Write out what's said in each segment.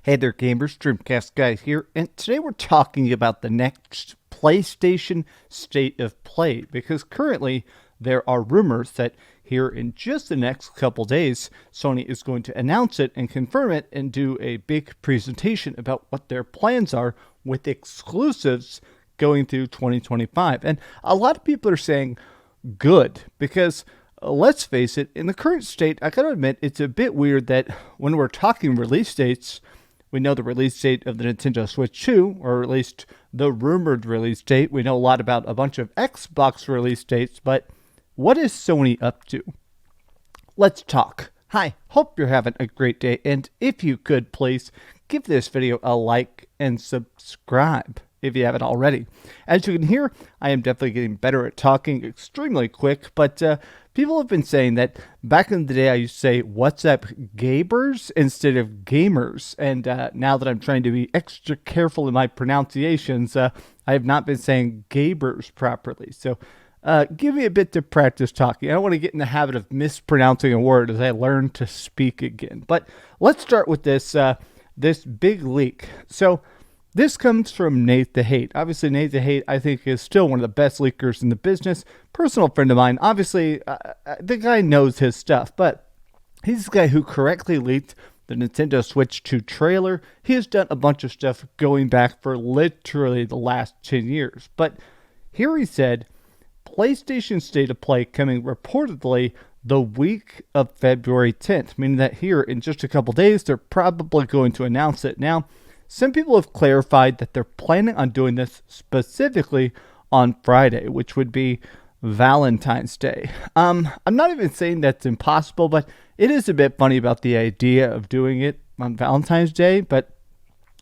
Hey there gamers, DreamcastGuy here, and today we're talking about the next PlayStation State of Play, because currently there are rumors that here in just the next couple days, Sony is going to announce it and confirm it and do a big presentation about what their plans are with exclusives going through 2025. And a lot of people are saying good, because let's face it, in the current state, I gotta admit, it's a bit weird that when we're talking release dates, we know the release date of the Nintendo Switch 2, or at least the rumored release date. We know a lot about a bunch of Xbox release dates, but what is Sony up to? Let's talk. Hi, hope you're having a great day, and if you could, please give this video a like and subscribe if you haven't already. As you can hear, I am definitely getting better at talking extremely quick, but people have been saying that back in the day I used to say, "What's up, gabers?" instead of gamers, and now that I'm trying to be extra careful in my pronunciations, I have not been saying gabers properly, so give me a bit to practice talking. I don't want to get in the habit of mispronouncing a word as I learn to speak again. But let's start with this this big leak. So this comes from NatetheHate. Obviously, NatetheHate, I think, is still one of the best leakers in the business. Personal friend of mine. Obviously, the guy knows his stuff, but he's the guy who correctly leaked the Nintendo Switch 2 trailer. He has done a bunch of stuff going back for literally the last 10 years. But here he said, PlayStation State of Play coming reportedly the week of February 10th, meaning that here in just a couple days, they're probably going to announce it. Now, some people have clarified that they're planning on doing this specifically on Friday, which would be Valentine's Day. I'm not even saying that's impossible, but it is a bit funny about the idea of doing it on Valentine's Day. But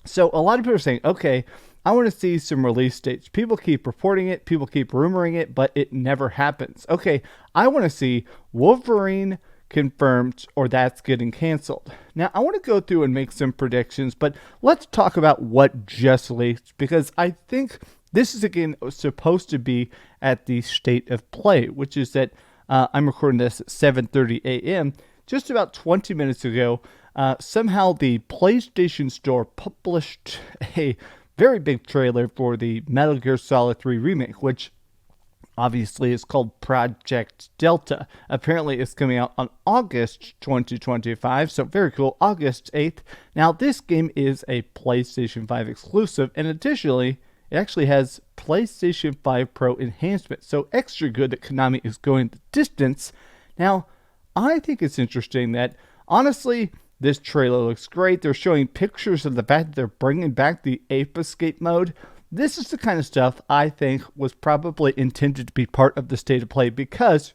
so a lot of people are saying, okay, I want to see some release dates. People keep reporting it, people keep rumoring it, but it never happens. Okay, I want to see Wolverine confirmed or that's getting canceled. Now, I want to go through and make some predictions, but let's talk about what just leaked, because I think this is, again, supposed to be at the State of Play, which is that I'm recording this at 7:30 a.m. Just about 20 minutes ago, somehow the PlayStation Store published a very big trailer for the Metal Gear Solid 3 remake, which obviously is called Project Delta. Apparently it's coming out on August 2025, so very cool, August 8th. Now this game is a PlayStation 5 exclusive, and additionally, it actually has PlayStation 5 Pro enhancement, so extra good that Konami is going the distance. Now, I think it's interesting that, honestly, this trailer looks great. They're showing pictures of the fact that they're bringing back the Ape Escape mode. This is the kind of stuff I think was probably intended to be part of the State of Play, because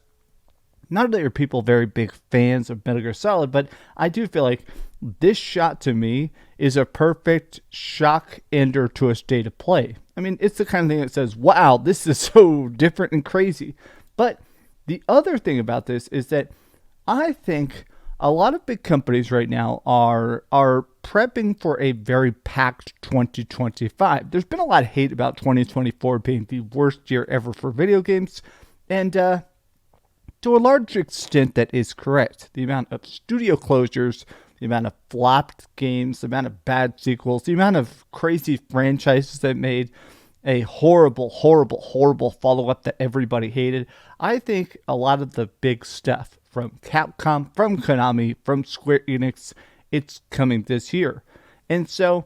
not only are people very big fans of Metal Gear Solid, but I do feel like this shot to me is a perfect shock ender to a State of Play. I mean, it's the kind of thing that says, wow, this is so different and crazy. But the other thing about this is that I think a lot of big companies right now are prepping for a very packed 2025. There's been a lot of hate about 2024 being the worst year ever for video games, and to a large extent that is correct. The amount of studio closures, the amount of flopped games, the amount of bad sequels, the amount of crazy franchises that made a horrible, horrible, horrible follow-up that everybody hated. I think a lot of the big stuff from Capcom, from Konami, from Square Enix, it's coming this year. And so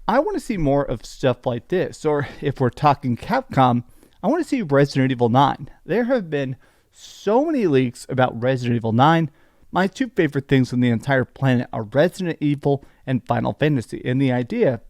I want to see more of stuff like this. Or if we're talking Capcom, I want to see Resident Evil 9. There have been so many leaks about Resident Evil 9. My two favorite things on the entire planet are Resident Evil and Final Fantasy. And the idea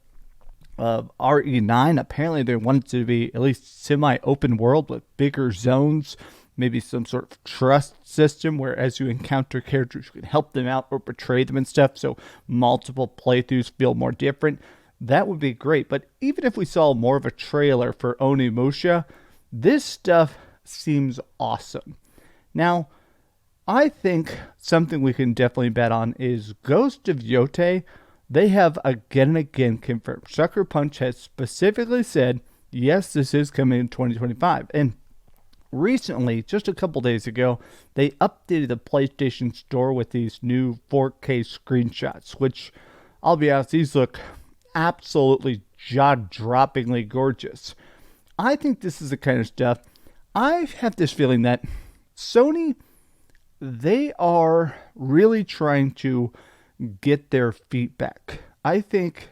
of RE9, apparently they wanted to be at least semi-open world with bigger zones, maybe some sort of trust system where as you encounter characters, you can help them out or betray them and stuff, so multiple playthroughs feel more different. That would be great. But even if we saw more of a trailer for Onimusha, this stuff seems awesome. Now, I think something we can definitely bet on is Ghost of Yotei. They have again and again confirmed. Sucker Punch has specifically said, yes, this is coming in 2025. And recently, just a couple days ago, they updated the PlayStation Store with these new 4K screenshots, which I'll be honest, these look absolutely jaw-droppingly gorgeous. I think this is the kind of stuff, I have this feeling that Sony, they are really trying to get their feet back. I think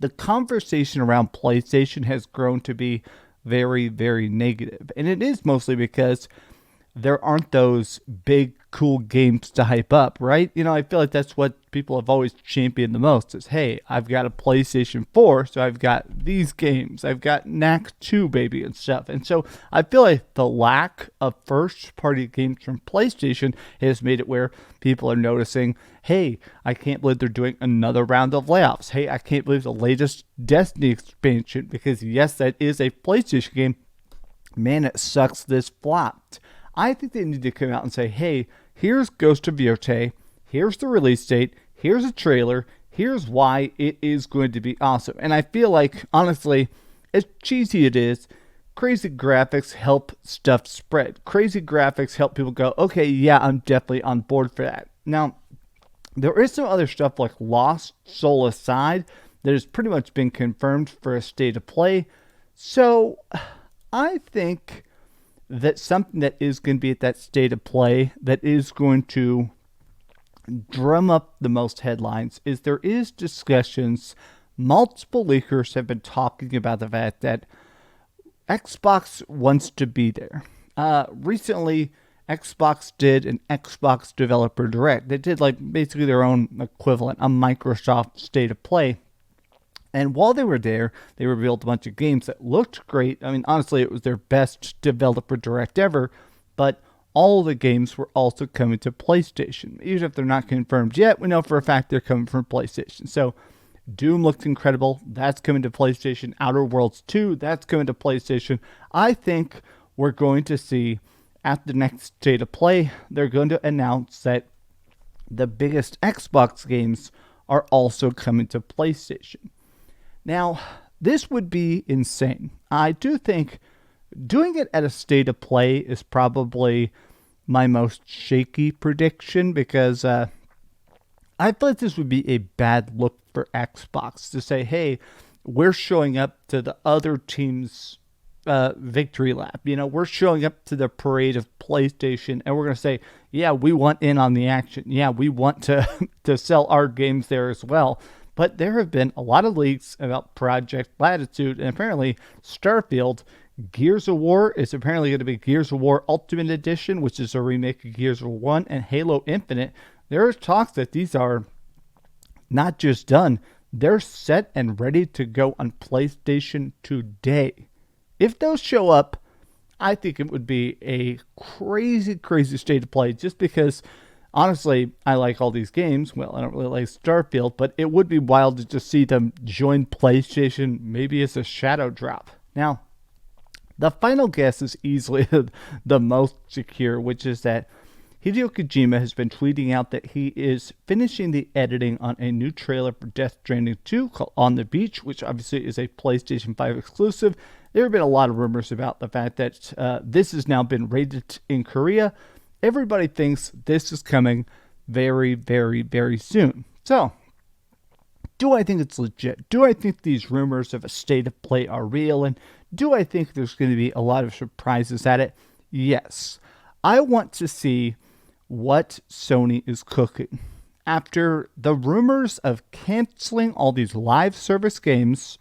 the conversation around PlayStation has grown to be very, very negative. And it is mostly because there aren't those big, cool games to hype up, right? I feel like that's what people have always championed the most is, hey, I've got a PlayStation 4, so I've got these games. I've got Knack 2, baby, and stuff. And so I feel like the lack of first-party games from PlayStation has made it where people are noticing, hey, I can't believe they're doing another round of layoffs. Hey, I can't believe the latest Destiny expansion, because yes, that is a PlayStation game. Man, it sucks this flopped. I think they need to come out and say, hey, here's Ghost of Yotei, here's the release date, here's a trailer, here's why it is going to be awesome. And I feel like, honestly, as cheesy it is, crazy graphics help stuff spread. Crazy graphics help people go, okay, yeah, I'm definitely on board for that. Now, there is some other stuff like Lost Soul aside that has pretty much been confirmed for a state of play. So I think that something that is going to be at that state of play that is going to drum up the most headlines is there is discussions. Multiple leakers have been talking about the fact that Xbox wants to be there. Recently, Xbox did an Xbox Developer Direct. They did like basically their own equivalent, a Microsoft State of Play. And while they were there, they revealed a bunch of games that looked great. I mean, honestly, it was their best developer direct ever. But all the games were also coming to PlayStation. Even if they're not confirmed yet, we know for a fact they're coming from PlayStation. So Doom looks incredible. That's coming to PlayStation. Outer Worlds 2, that's coming to PlayStation. I think we're going to see at the next State of Play, they're going to announce that the biggest Xbox games are also coming to PlayStation. Now, this would be insane. I do think doing it at a State of Play is probably my most shaky prediction because I feel like this would be a bad look for Xbox to say, hey, we're showing up to the other team's victory lap. We're showing up to the parade of PlayStation and we're going to say, yeah, we want in on the action. Yeah, we want to sell our games there as well. But there have been a lot of leaks about Project Latitude, and apparently Starfield, Gears of War is apparently going to be Gears of War Ultimate Edition, which is a remake of Gears of War 1, and Halo Infinite. There are talks that these are not just done, they're set and ready to go on PlayStation today. If those show up, I think it would be a crazy, crazy state of play just because honestly, I like all these games. Well, I don't really like Starfield, but it would be wild to just see them join PlayStation maybe as a shadow drop. Now, the final guess is easily the most secure, which is that Hideo Kojima has been tweeting out that he is finishing the editing on a new trailer for Death Stranding 2 called On the Beach, which obviously is a PlayStation 5 exclusive. There have been a lot of rumors about the fact that this has now been rated in Korea. Everybody thinks this is coming very, very, very soon. So, do I think it's legit? Do I think these rumors of a state of play are real? And do I think there's going to be a lot of surprises at it? Yes. I want to see what Sony is cooking. After the rumors of canceling all these live service games,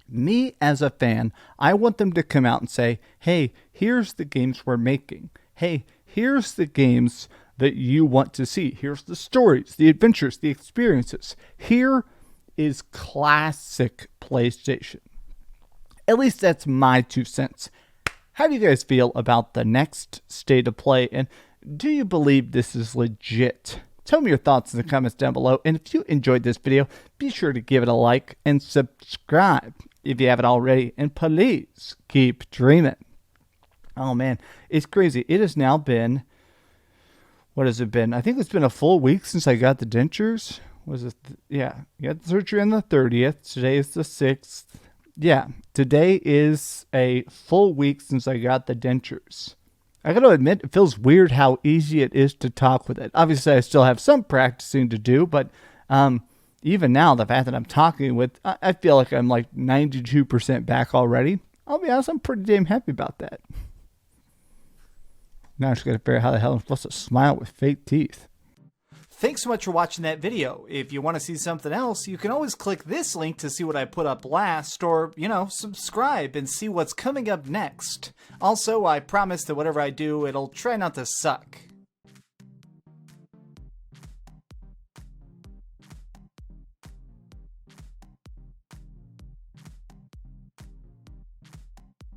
me as a fan, I want them to come out and say, hey, here's the games we're making. Hey, here's the games that you want to see. Here's the stories, the adventures, the experiences. Here is classic PlayStation. At least that's my 2 cents. How do you guys feel about the next state of play? And do you believe this is legit? Tell me your thoughts in the comments down below. And if you enjoyed this video, be sure to give it a like and subscribe if you haven't already. And please keep dreaming. Oh man, it's crazy. It has now been, what has it been? I think it's been a full week since I got the dentures. Was it? Yeah, I got the surgery on the 30th. Today is the 6th. Yeah, today is a full week since I got the dentures. I got to admit, it feels weird how easy it is to talk with it. Obviously, I still have some practicing to do, but even now, the fact that I'm talking with, I feel like I'm like 92% back already. I'll be honest, I'm pretty damn happy about that. Now I just gotta figure out how the hell I'm supposed to smile with fake teeth. Thanks so much for watching that video. If you want to see something else, you can always click this link to see what I put up last, or, subscribe and see what's coming up next. Also, I promise that whatever I do, it'll try not to suck.